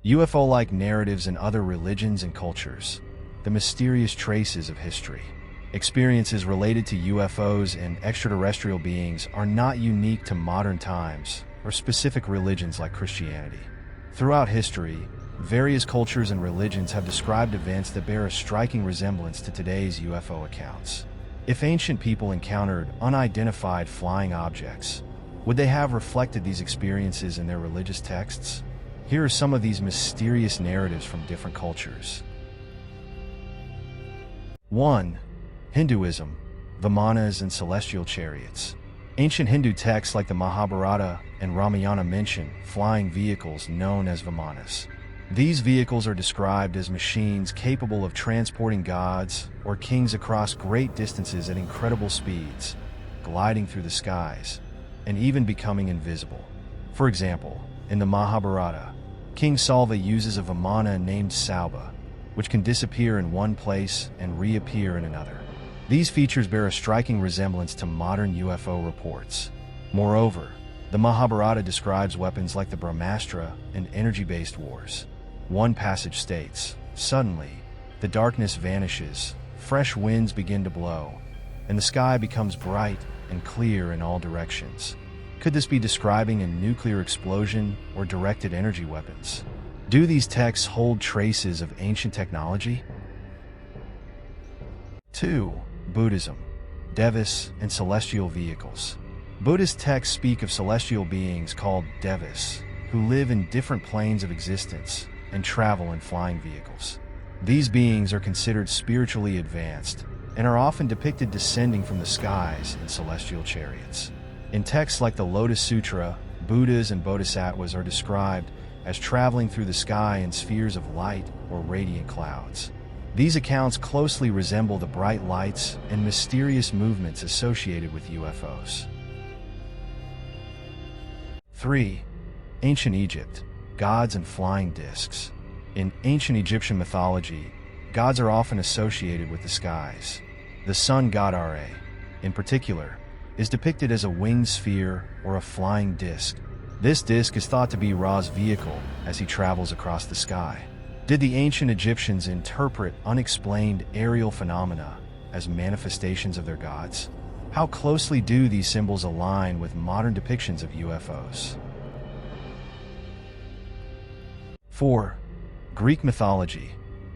UFO-like narratives in other religions and cultures, the mysterious traces of history. Experiences related to UFOs and extraterrestrial beings are not unique to modern times or specific religions like Christianity. Throughout history, various cultures and religions have described events that bear a striking resemblance to today's UFO accounts. If ancient people encountered unidentified flying objects, would they have reflected these experiences in their religious texts? Here are some of these mysterious narratives from different cultures. 1. Hinduism, Vimanas and celestial chariots. Ancient Hindu texts like the Mahabharata and Ramayana mention flying vehicles known as Vimanas. These vehicles are described as machines capable of transporting gods or kings across great distances at incredible speeds, gliding through the skies, and even becoming invisible. For example, in the Mahabharata, King Salva uses a Vimana named Sauba, which can disappear in one place and reappear in another. These features bear a striking resemblance to modern UFO reports. Moreover, the Mahabharata describes weapons like the Brahmastra and energy-based wars. One passage states, "Suddenly, the darkness vanishes, fresh winds begin to blow, and the sky becomes bright and clear in all directions." Could this be describing a nuclear explosion or directed energy weapons? Do these texts hold traces of ancient technology? 2. Buddhism, Devas and celestial vehicles. Buddhist texts speak of celestial beings called Devas, who live in different planes of existence and travel in flying vehicles. These beings are considered spiritually advanced and are often depicted descending from the skies in celestial chariots. In texts like the Lotus Sutra, Buddhas and Bodhisattvas are described as traveling through the sky in spheres of light or radiant clouds. These accounts closely resemble the bright lights and mysterious movements associated with UFOs. 3. Ancient Egypt, gods and flying discs. In ancient Egyptian mythology, gods are often associated with the skies. The sun god Ra, in particular, is depicted as a winged sphere or a flying disc. This disc is thought to be Ra's vehicle as he travels across the sky. Did the ancient Egyptians interpret unexplained aerial phenomena as manifestations of their gods? How closely do these symbols align with modern depictions of UFOs? 4. Greek mythology,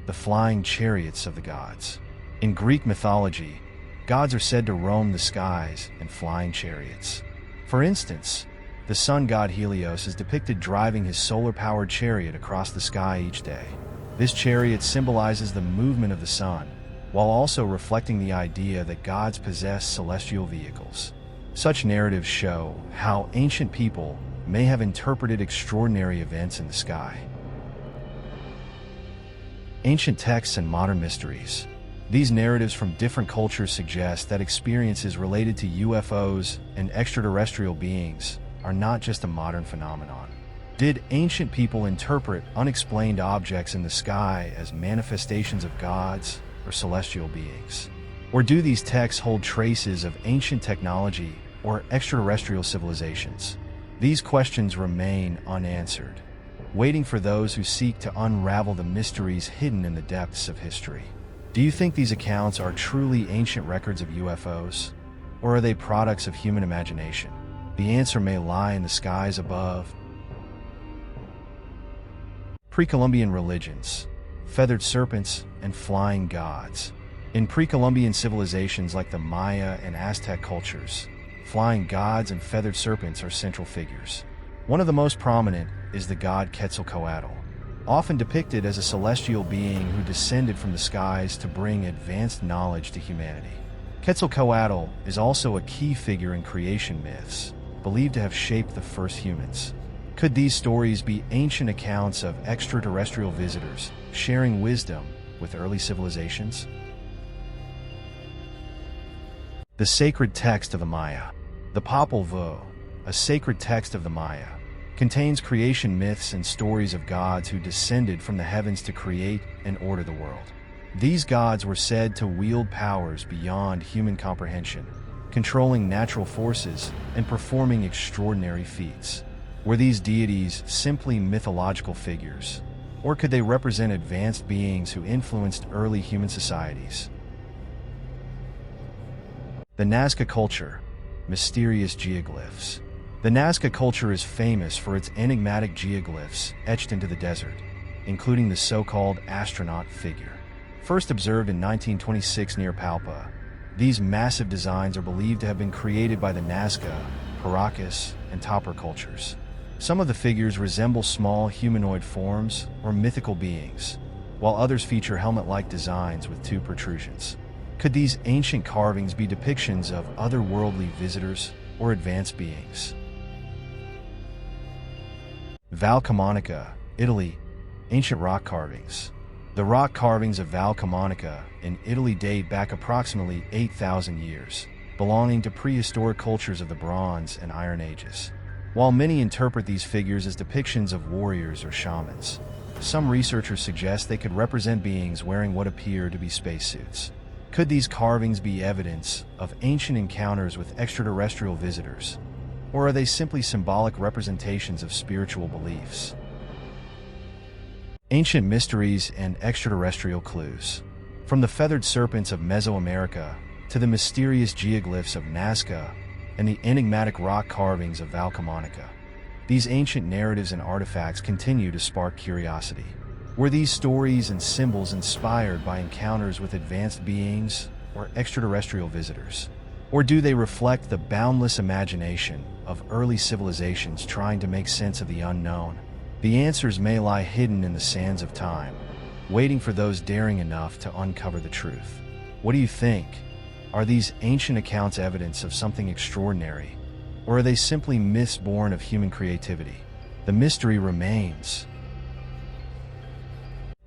the flying chariots of the gods. In Greek mythology, gods are said to roam the skies in flying chariots. For instance, the sun god Helios is depicted driving his solar-powered chariot across the sky each day. This chariot symbolizes the movement of the sun, while also reflecting the idea that gods possess celestial vehicles. Such narratives show how ancient people may have interpreted extraordinary events in the sky. Ancient texts and modern mysteries. These narratives from different cultures suggest that experiences related to UFOs and extraterrestrial beings are not just a modern phenomenon. Did ancient people interpret unexplained objects in the sky as manifestations of gods or celestial beings? Or do these texts hold traces of ancient technology or extraterrestrial civilizations? These questions remain unanswered, waiting for those who seek to unravel the mysteries hidden in the depths of history. Do you think these accounts are truly ancient records of UFOs, or are they products of human imagination? The answer may lie in the skies above. Pre-Columbian religions, feathered serpents, and flying gods. In pre-Columbian civilizations like the Maya and Aztec cultures, flying gods and feathered serpents are central figures. One of the most prominent is the god Quetzalcoatl, often depicted as a celestial being who descended from the skies to bring advanced knowledge to humanity. Quetzalcoatl is also a key figure in creation myths, believed to have shaped the first humans. Could these stories be ancient accounts of extraterrestrial visitors sharing wisdom with early civilizations? The sacred text of the Maya. The Popol Vuh, a sacred text of the Maya, contains creation myths and stories of gods who descended from the heavens to create and order the world. These gods were said to wield powers beyond human comprehension, controlling natural forces and performing extraordinary feats. Were these deities simply mythological figures, Or could they represent advanced beings who influenced early human societies? The Nazca culture, mysterious geoglyphs. The Nazca culture is famous for its enigmatic geoglyphs etched into the desert, including the so-called astronaut figure. First observed in 1926 near Palpa, these massive designs are believed to have been created by the Nazca, Paracas, and Topper cultures. Some of the figures resemble small humanoid forms or mythical beings, while others feature helmet-like designs with two protrusions. Could these ancient carvings be depictions of otherworldly visitors or advanced beings? Val Camonica, Italy, ancient rock carvings. The rock carvings of Val Camonica in Italy date back approximately 8,000 years, belonging to prehistoric cultures of the Bronze and Iron Ages. While many interpret these figures as depictions of warriors or shamans, some researchers suggest they could represent beings wearing what appear to be spacesuits. Could these carvings be evidence of ancient encounters with extraterrestrial visitors, or are they simply symbolic representations of spiritual beliefs? Ancient mysteries and extraterrestrial clues. From the feathered serpents of Mesoamerica to the mysterious geoglyphs of Nazca and the enigmatic rock carvings of Val Camonica, these ancient narratives and artifacts continue to spark curiosity. Were these stories and symbols inspired by encounters with advanced beings or extraterrestrial visitors? Or do they reflect the boundless imagination of early civilizations trying to make sense of the unknown? The answers may lie hidden in the sands of time, waiting for those daring enough to uncover the truth. What do you think? Are these ancient accounts evidence of something extraordinary, or are they simply myths born of human creativity? The mystery remains.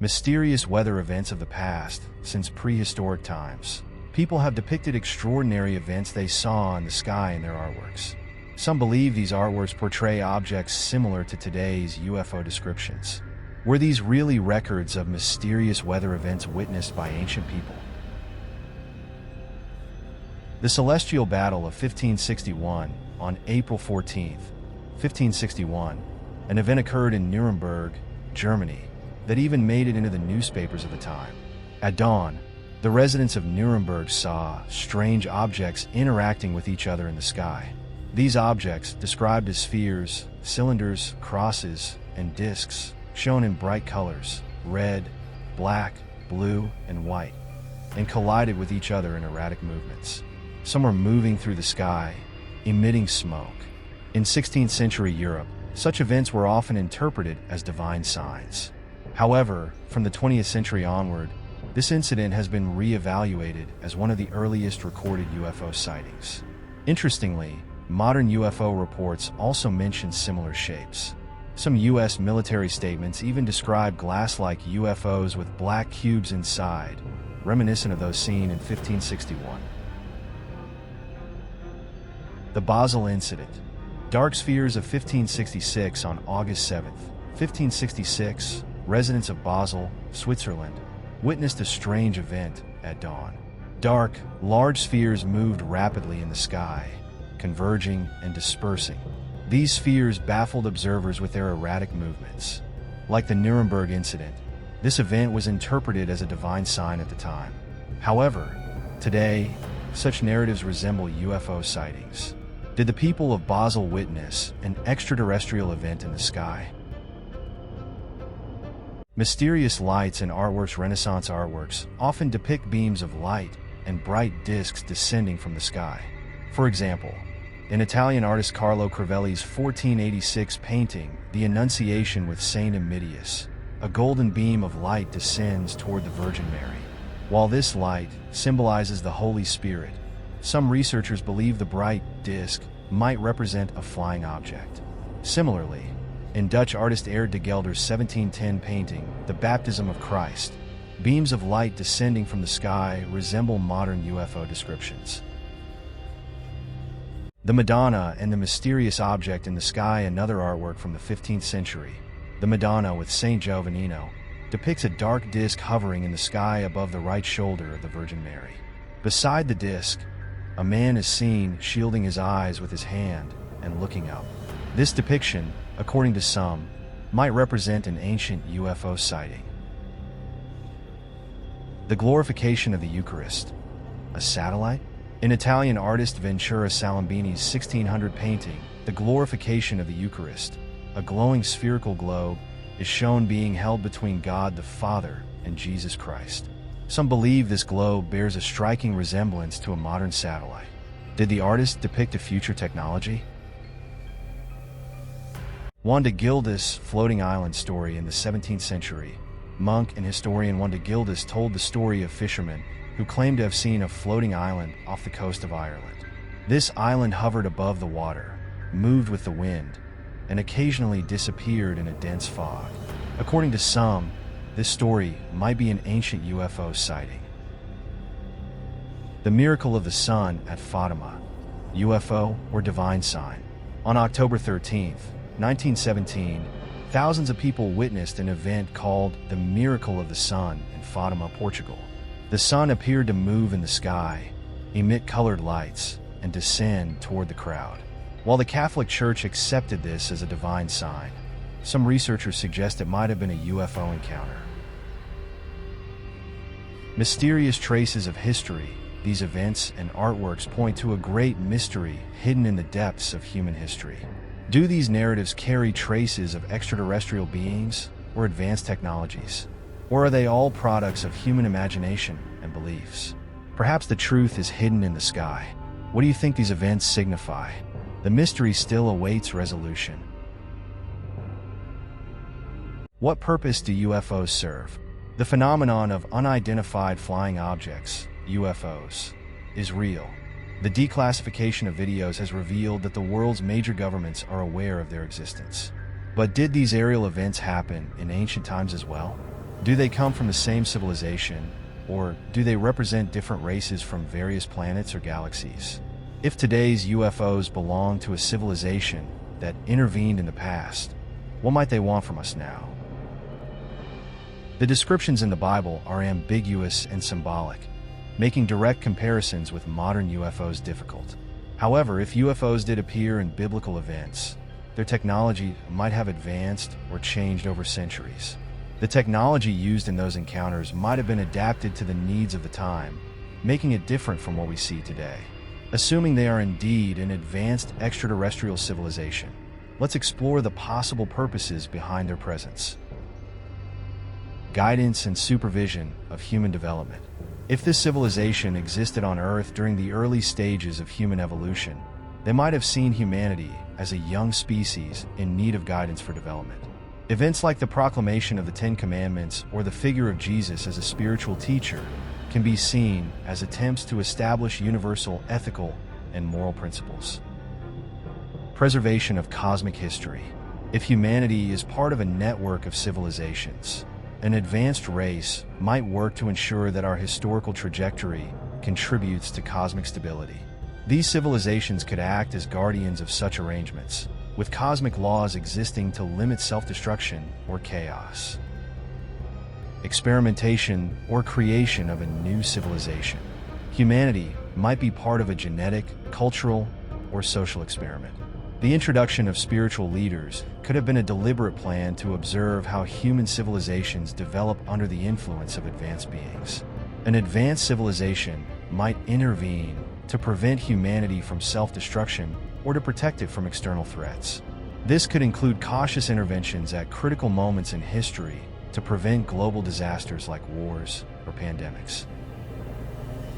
Mysterious weather events of the past. Since prehistoric times, people have depicted extraordinary events they saw in the sky in their artworks. Some believe these artworks portray objects similar to today's UFO descriptions. Were these really records of mysterious weather events witnessed by ancient people? The Celestial Battle of 1561. On April 14, 1561, an event occurred in Nuremberg, Germany, that even made it into the newspapers of the time. At dawn, the residents of Nuremberg saw strange objects interacting with each other in the sky. These objects, described as spheres, cylinders, crosses, and discs, shone in bright colors, red, black, blue, and white, and collided with each other in erratic movements. Some were moving through the sky, emitting smoke. In 16th century Europe, such events were often interpreted as divine signs. However, from the 20th century onward, this incident has been re-evaluated as one of the earliest recorded UFO sightings. Interestingly, modern UFO reports also mention similar shapes. Some U.S. military statements even describe glass-like UFOs with black cubes inside, reminiscent of those seen in 1561. The Basel Incident. Dark spheres of 1566. On August 7, 1566, residents of Basel, Switzerland, witnessed a strange event at dawn. Dark, large spheres moved rapidly in the sky, converging and dispersing. These spheres baffled observers with their erratic movements. Like the Nuremberg incident, this event was interpreted as a divine sign at the time. However, today, such narratives resemble UFO sightings. Did the people of Basel witness an extraterrestrial event in the sky? Mysterious lights and artworks. Renaissance artworks often depict beams of light and bright discs descending from the sky. For example, in Italian artist Carlo Crivelli's 1486 painting, The Annunciation with Saint Emitius, a golden beam of light descends toward the Virgin Mary. While this light symbolizes the Holy Spirit, some researchers believe the bright disc might represent a flying object. Similarly, in Dutch artist Aert de Gelder's 1710 painting, The Baptism of Christ, beams of light descending from the sky resemble modern UFO descriptions. The Madonna and the mysterious object in the sky. Another artwork from the 15th century, the Madonna with Saint Giovannino, depicts a dark disc hovering in the sky above the right shoulder of the Virgin Mary. Beside the disc, a man is seen shielding his eyes with his hand and looking up. This depiction, according to some, might represent an ancient UFO sighting. The glorification of the Eucharist. A satellite? In Italian artist Ventura Salimbini's 1600 painting, The Glorification of the Eucharist, a glowing spherical globe is shown being held between God the Father and Jesus Christ. Some believe this globe bears a striking resemblance to a modern satellite. Did the artist depict a future technology? Juan de Gildas' floating island story in the 17th century. Monk and historian Juan de Gildas told the story of fishermen who claimed to have seen a floating island off the coast of Ireland. This island hovered above the water, moved with the wind, and occasionally disappeared in a dense fog. According to some, this story might be an ancient UFO sighting. The miracle of the sun at Fatima, UFO or divine sign. On October 13th, 1917, thousands of people witnessed an event called the Miracle of the Sun in Fatima, Portugal. The sun appeared to move in the sky, emit colored lights, and descend toward the crowd. While the Catholic Church accepted this as a divine sign, some researchers suggest it might have been a UFO encounter. Mysterious traces of history. These events and artworks point to a great mystery hidden in the depths of human history. Do these narratives carry traces of extraterrestrial beings or advanced technologies? Or are they all products of human imagination and beliefs? Perhaps the truth is hidden in the sky. What do you think these events signify? The mystery still awaits resolution. What purpose do UFOs serve? The phenomenon of unidentified flying objects, UFOs, is real. The declassification of videos has revealed that the world's major governments are aware of their existence. But did these aerial events happen in ancient times as well? Do they come from the same civilization, or do they represent different races from various planets or galaxies? If today's UFOs belong to a civilization that intervened in the past, what might they want from us now? The descriptions in the Bible are ambiguous and symbolic, making direct comparisons with modern UFOs difficult. However, if UFOs did appear in biblical events, their technology might have advanced or changed over centuries. The technology used in those encounters might have been adapted to the needs of the time, making it different from what we see today. Assuming they are indeed an advanced extraterrestrial civilization, let's explore the possible purposes behind their presence. Guidance and supervision of human development. If this civilization existed on Earth during the early stages of human evolution, they might have seen humanity as a young species in need of guidance for development. Events like the proclamation of the Ten Commandments or the figure of Jesus as a spiritual teacher can be seen as attempts to establish universal ethical and moral principles. Preservation of cosmic history. If humanity is part of a network of civilizations, an advanced race might work to ensure that our historical trajectory contributes to cosmic stability. These civilizations could act as guardians of such arrangements, with cosmic laws existing to limit self-destruction or chaos. Experimentation or creation of a new civilization. Humanity might be part of a genetic, cultural, or social experiment. The introduction of spiritual leaders could have been a deliberate plan to observe how human civilizations develop under the influence of advanced beings. An advanced civilization might intervene to prevent humanity from self-destruction or to protect it from external threats. This could include cautious interventions at critical moments in history to prevent global disasters like wars or pandemics.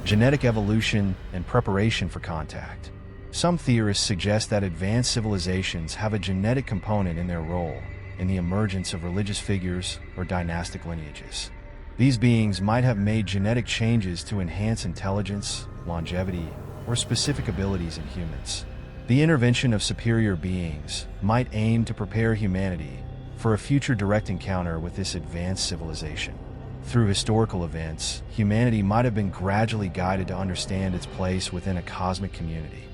Genetic evolution and preparation for contact. Some theorists suggest that advanced civilizations have a genetic component in their role in the emergence of religious figures or dynastic lineages. These beings might have made genetic changes to enhance intelligence, longevity, or specific abilities in humans. The intervention of superior beings might aim to prepare humanity for a future direct encounter with this advanced civilization. Through historical events, humanity might have been gradually guided to understand its place within a cosmic community.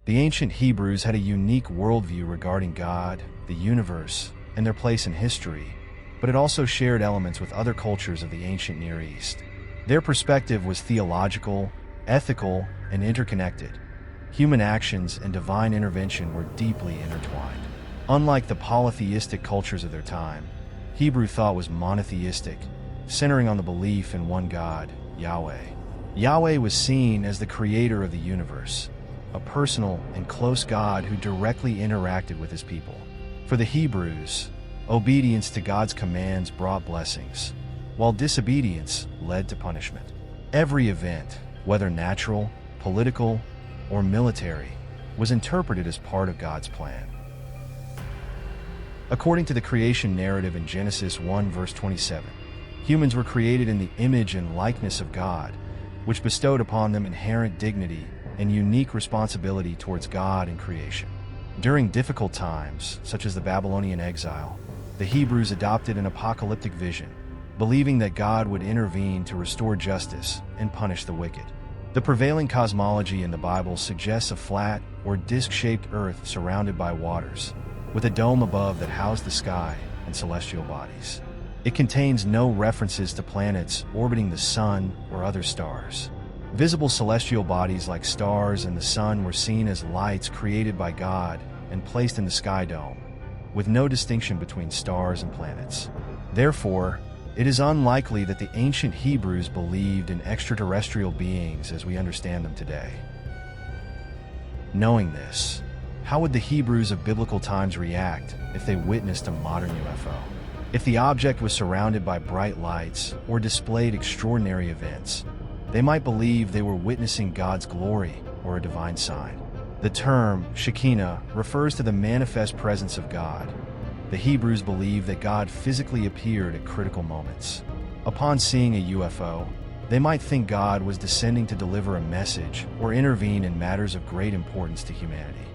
The ancient Hebrews had a unique worldview regarding God, the universe, and their place in history, but it also shared elements with other cultures of the ancient Near East. Their perspective was theological, ethical, and interconnected. Human actions and divine intervention were deeply intertwined. Unlike the polytheistic cultures of their time, Hebrew thought was monotheistic, centering on the belief in one God, Yahweh. Yahweh was seen as the creator of the universe, a personal and close God who directly interacted with his people. For the Hebrews, obedience to God's commands brought blessings, while disobedience led to punishment. Every event, whether natural, political, or military, was interpreted as part of God's plan. According to the creation narrative in Genesis 1 verse 27, humans were created in the image and likeness of God, which bestowed upon them inherent dignity and unique responsibility towards God and creation. During difficult times, such as the Babylonian exile, the Hebrews adopted an apocalyptic vision, believing that God would intervene to restore justice and punish the wicked. The prevailing cosmology in the Bible suggests a flat or disc-shaped earth surrounded by waters, with a dome above that housed the sky and celestial bodies. It contains no references to planets orbiting the sun or other stars. Visible celestial bodies like stars and the sun were seen as lights created by God and placed in the sky dome, with no distinction between stars and planets. Therefore, it is unlikely that the ancient Hebrews believed in extraterrestrial beings as we understand them today. Knowing this, how would the Hebrews of biblical times react if they witnessed a modern UFO? If the object was surrounded by bright lights or displayed extraordinary events, they might believe they were witnessing God's glory or a divine sign. The term Shekinah refers to the manifest presence of God. The Hebrews believed that God physically appeared at critical moments. Upon seeing a UFO, they might think God was descending to deliver a message or intervene in matters of great importance to humanity.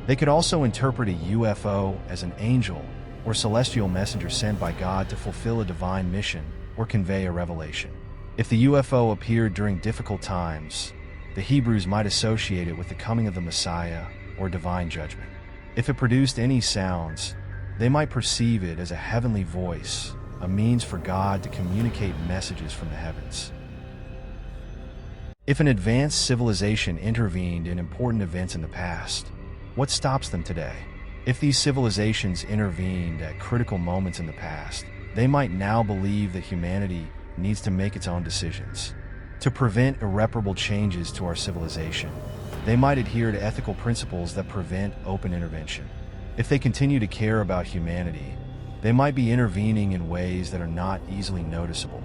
They could also interpret a UFO as an angel or celestial messenger sent by God to fulfill a divine mission or convey a revelation. If the UFO appeared during difficult times, the Hebrews might associate it with the coming of the Messiah or divine judgment. If it produced any sounds, they might perceive it as a heavenly voice, a means for God to communicate messages from the heavens. If an advanced civilization intervened in important events in the past, what stops them today? If these civilizations intervened at critical moments in the past, they might now believe that humanity needs to make its own decisions. To prevent irreparable changes to our civilization, they might adhere to ethical principles that prevent open intervention. If they continue to care about humanity, they might be intervening in ways that are not easily noticeable.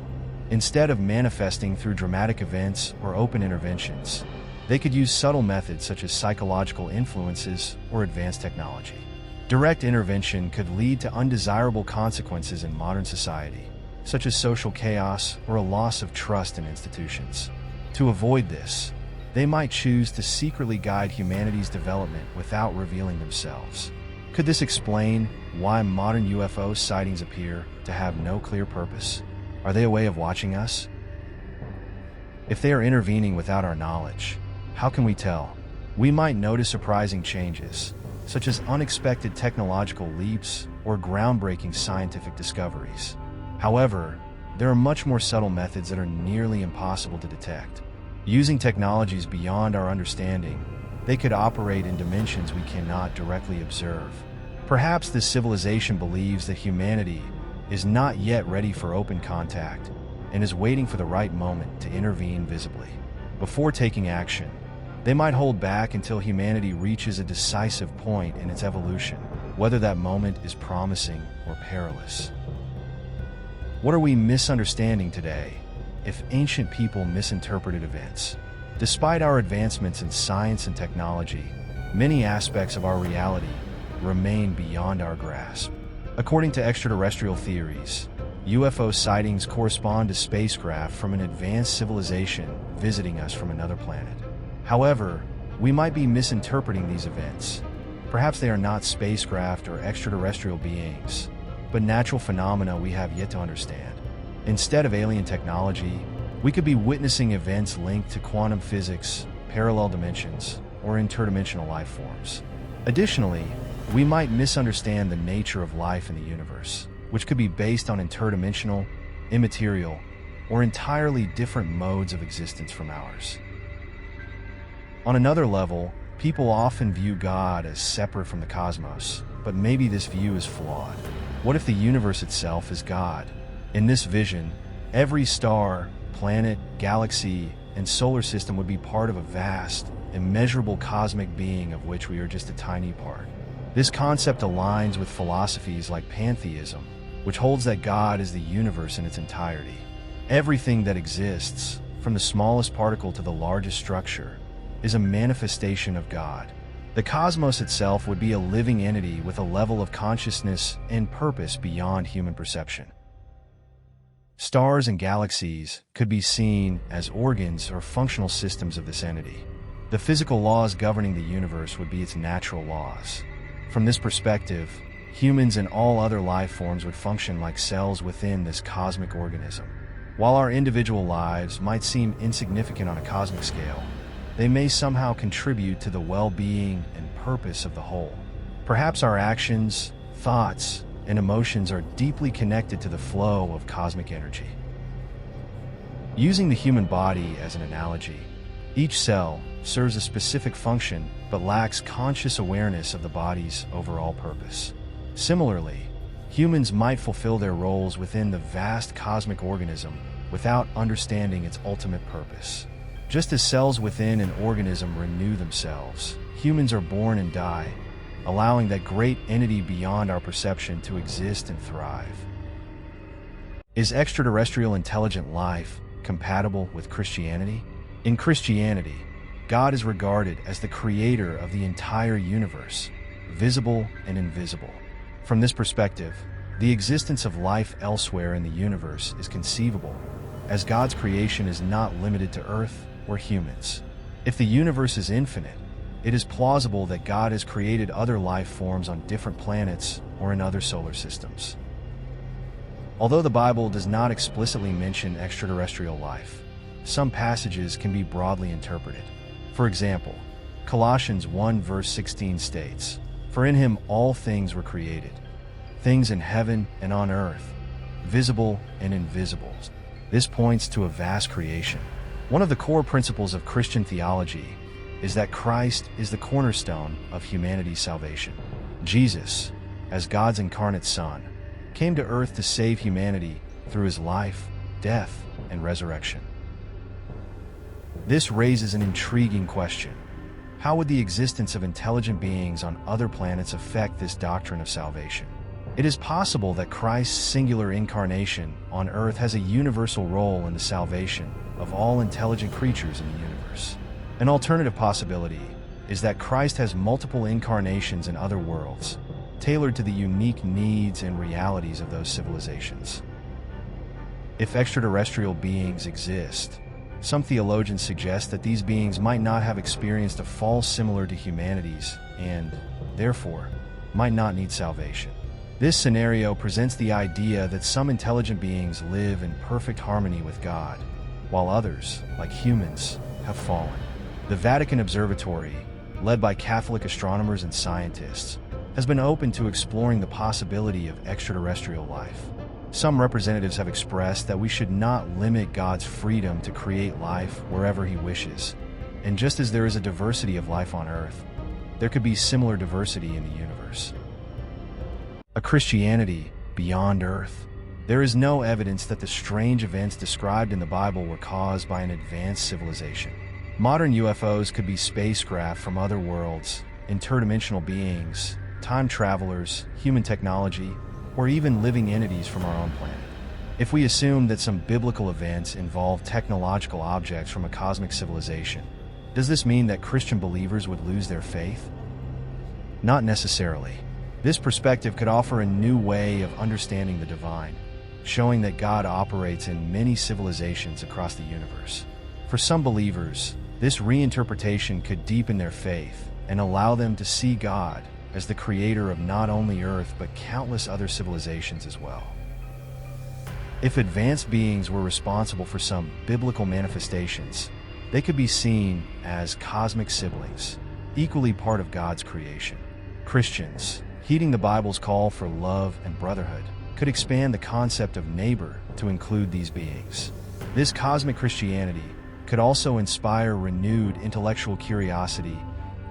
Instead of manifesting through dramatic events or open interventions, they could use subtle methods such as psychological influences or advanced technology. Direct intervention could lead to undesirable consequences in modern society, such as social chaos or a loss of trust in institutions. To avoid this, they might choose to secretly guide humanity's development without revealing themselves. Could this explain why modern UFO sightings appear to have no clear purpose? Are they a way of watching us? If they are intervening without our knowledge, how can we tell? We might notice surprising changes, such as unexpected technological leaps or groundbreaking scientific discoveries. However, there are much more subtle methods that are nearly impossible to detect. Using technologies beyond our understanding, they could operate in dimensions we cannot directly observe. Perhaps this civilization believes that humanity is not yet ready for open contact and is waiting for the right moment to intervene visibly. Before taking action, they might hold back until humanity reaches a decisive point in its evolution, whether that moment is promising or perilous. What are we misunderstanding today if ancient people misinterpreted events? Despite our advancements in science and technology, many aspects of our reality remain beyond our grasp. According to extraterrestrial theories, UFO sightings correspond to spacecraft from an advanced civilization visiting us from another planet. However, we might be misinterpreting these events. Perhaps they are not spacecraft or extraterrestrial beings, but natural phenomena we have yet to understand. Instead of alien technology, we could be witnessing events linked to quantum physics, parallel dimensions, or interdimensional life forms. Additionally, we might misunderstand the nature of life in the universe, which could be based on interdimensional, immaterial, or entirely different modes of existence from ours. On another level, People often view God as separate from the cosmos, but maybe this view is flawed. What if the universe itself is God? In this vision, every star, planet, galaxy, and solar system would be part of a vast, immeasurable cosmic being of which we are just a tiny part. This concept aligns with philosophies like pantheism, which holds that God is the universe in its entirety. Everything that exists, from the smallest particle to the largest structure, is a manifestation of God. The cosmos itself would be a living entity with a level of consciousness and purpose beyond human perception. Stars and galaxies could be seen as organs or functional systems of this entity. The physical laws governing the universe would be its natural laws. From this perspective, humans and all other life forms would function like cells within this cosmic organism. While our individual lives might seem insignificant on a cosmic scale, they may somehow contribute to the well-being and purpose of the whole. Perhaps our actions, thoughts, and emotions are deeply connected to the flow of cosmic energy. Using the human body as an analogy, each cell serves a specific function but lacks conscious awareness of the body's overall purpose. Similarly, humans might fulfill their roles within the vast cosmic organism without understanding its ultimate purpose. Just as cells within an organism renew themselves, humans are born and die, allowing that great entity beyond our perception to exist and thrive. Is extraterrestrial intelligent life compatible with Christianity? In Christianity, God is regarded as the creator of the entire universe, visible and invisible. From this perspective, the existence of life elsewhere in the universe is conceivable, as God's creation is not limited to Earth or humans. If the universe is infinite, it is plausible that God has created other life forms on different planets or in other solar systems. Although the Bible does not explicitly mention extraterrestrial life, some passages can be broadly interpreted. For example, Colossians 1 verse 16 states, "For in him all things were created, things in heaven and on earth, visible and invisible." This points to a vast creation. One of the core principles of Christian theology is that Christ is the cornerstone of humanity's salvation. Jesus, as God's incarnate Son, came to earth to save humanity through his life, death, and resurrection. This raises an intriguing question. How would the existence of intelligent beings on other planets affect this doctrine of salvation? It is possible that Christ's singular incarnation on earth has a universal role in the salvation of all intelligent creatures in the universe. An alternative possibility is that Christ has multiple incarnations in other worlds, tailored to the unique needs and realities of those civilizations. If extraterrestrial beings exist, some theologians suggest that these beings might not have experienced a fall similar to humanity's and, therefore, might not need salvation. This scenario presents the idea that some intelligent beings live in perfect harmony with God, while others, like humans, have fallen. The Vatican Observatory, led by Catholic astronomers and scientists, has been open to exploring the possibility of extraterrestrial life. Some representatives have expressed that we should not limit God's freedom to create life wherever he wishes. And just as there is a diversity of life on Earth, there could be similar diversity in the universe. A Christianity beyond Earth. There is no evidence that the strange events described in the Bible were caused by an advanced civilization. Modern UFOs could be spacecraft from other worlds, interdimensional beings, time travelers, human technology, or even living entities from our own planet. If we assume that some biblical events involve technological objects from a cosmic civilization, does this mean that Christian believers would lose their faith? Not necessarily. This perspective could offer a new way of understanding the divine, showing that God operates in many civilizations across the universe. For some believers, this reinterpretation could deepen their faith and allow them to see God as the creator of not only Earth but countless other civilizations as well. If advanced beings were responsible for some biblical manifestations, they could be seen as cosmic siblings, equally part of God's creation. Christians, heeding the Bible's call for love and brotherhood, could expand the concept of neighbor to include these beings. This cosmic Christianity could also inspire renewed intellectual curiosity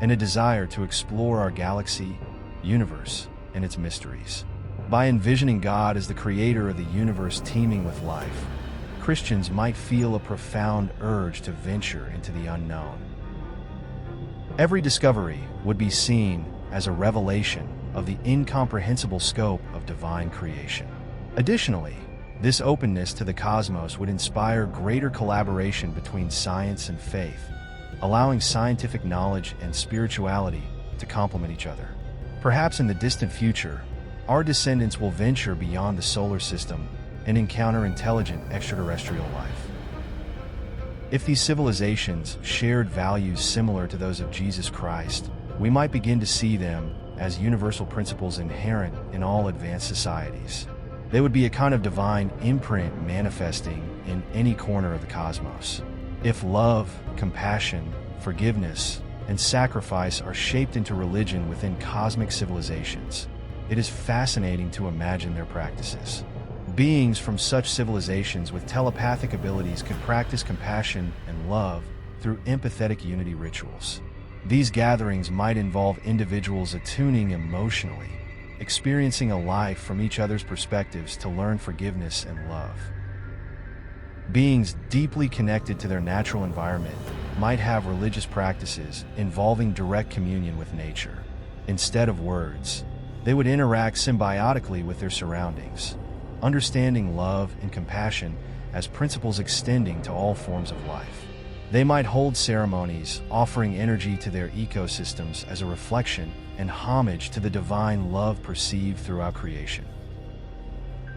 and a desire to explore our galaxy, universe, and its mysteries. By envisioning God as the creator of the universe teeming with life, Christians might feel a profound urge to venture into the unknown. Every discovery would be seen as a revelation of the incomprehensible scope of divine creation. Additionally, this openness to the cosmos would inspire greater collaboration between science and faith, allowing scientific knowledge and spirituality to complement each other. Perhaps in the distant future, our descendants will venture beyond the solar system and encounter intelligent extraterrestrial life. If these civilizations shared values similar to those of Jesus Christ, we might begin to see them as universal principles inherent in all advanced societies. They would be a kind of divine imprint manifesting in any corner of the cosmos. If love, compassion, forgiveness, and sacrifice are shaped into religion within cosmic civilizations, it is fascinating to imagine their practices. Beings from such civilizations with telepathic abilities could practice compassion and love through empathetic unity rituals. These gatherings might involve individuals attuning emotionally, experiencing a life from each other's perspectives to learn forgiveness and love. Beings deeply connected to their natural environment might have religious practices involving direct communion with nature. Instead of words, they would interact symbiotically with their surroundings, understanding love and compassion as principles extending to all forms of life. They might hold ceremonies offering energy to their ecosystems as a reflection and homage to the divine love perceived throughout creation.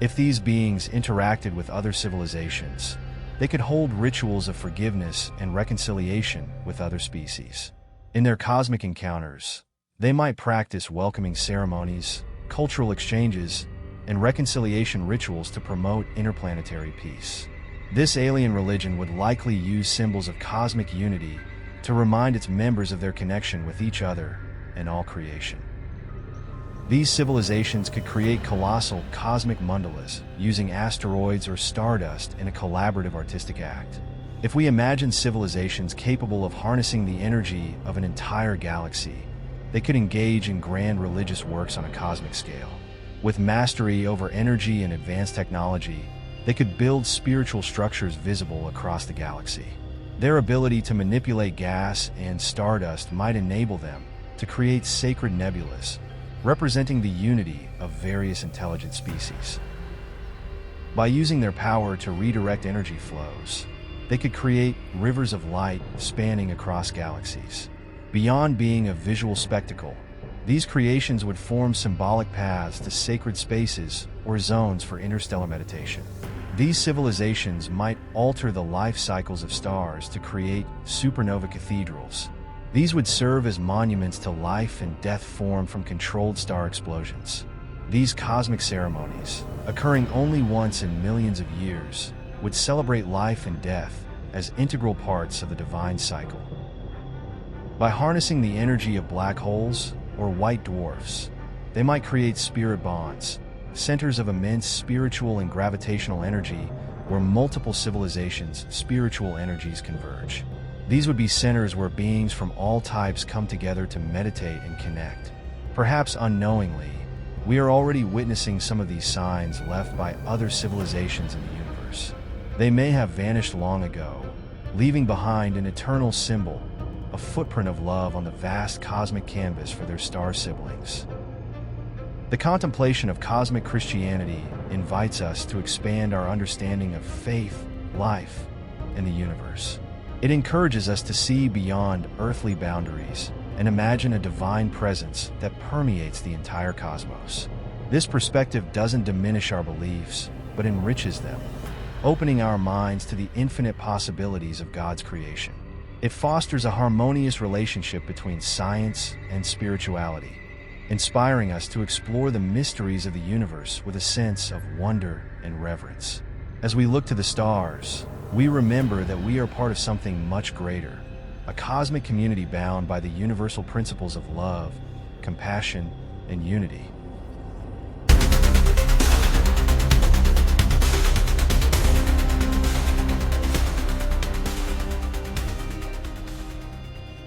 If these beings interacted with other civilizations, they could hold rituals of forgiveness and reconciliation with other species. In their cosmic encounters, they might practice welcoming ceremonies, cultural exchanges, and reconciliation rituals to promote interplanetary peace. This alien religion would likely use symbols of cosmic unity to remind its members of their connection with each other and all creation. These civilizations could create colossal cosmic mandalas using asteroids or stardust in a collaborative artistic act. If we imagine civilizations capable of harnessing the energy of an entire galaxy, they could engage in grand religious works on a cosmic scale. With mastery over energy and advanced technology, they could build spiritual structures visible across the galaxy. Their ability to manipulate gas and stardust might enable them to create sacred nebulas, representing the unity of various intelligent species. By using their power to redirect energy flows, they could create rivers of light spanning across galaxies. Beyond being a visual spectacle, these creations would form symbolic paths to sacred spaces or zones for interstellar meditation. These civilizations might alter the life cycles of stars to create supernova cathedrals. These would serve as monuments to life and death formed from controlled star explosions. These cosmic ceremonies, occurring only once in millions of years, would celebrate life and death as integral parts of the divine cycle. By harnessing the energy of black holes or white dwarfs, they might create spirit bonds, centers of immense spiritual and gravitational energy where multiple civilizations' spiritual energies converge. These would be centers where beings from all types come together to meditate and connect. Perhaps unknowingly, we are already witnessing some of these signs left by other civilizations in the universe. They may have vanished long ago, leaving behind an eternal symbol, a footprint of love on the vast cosmic canvas for their star siblings. The contemplation of cosmic Christianity invites us to expand our understanding of faith, life, and the universe. It encourages us to see beyond earthly boundaries and imagine a divine presence that permeates the entire cosmos. This perspective doesn't diminish our beliefs, but enriches them, opening our minds to the infinite possibilities of God's creation. It fosters a harmonious relationship between science and spirituality, inspiring us to explore the mysteries of the universe with a sense of wonder and reverence. As we look to the stars, we remember that we are part of something much greater, a cosmic community bound by the universal principles of love, compassion, and unity.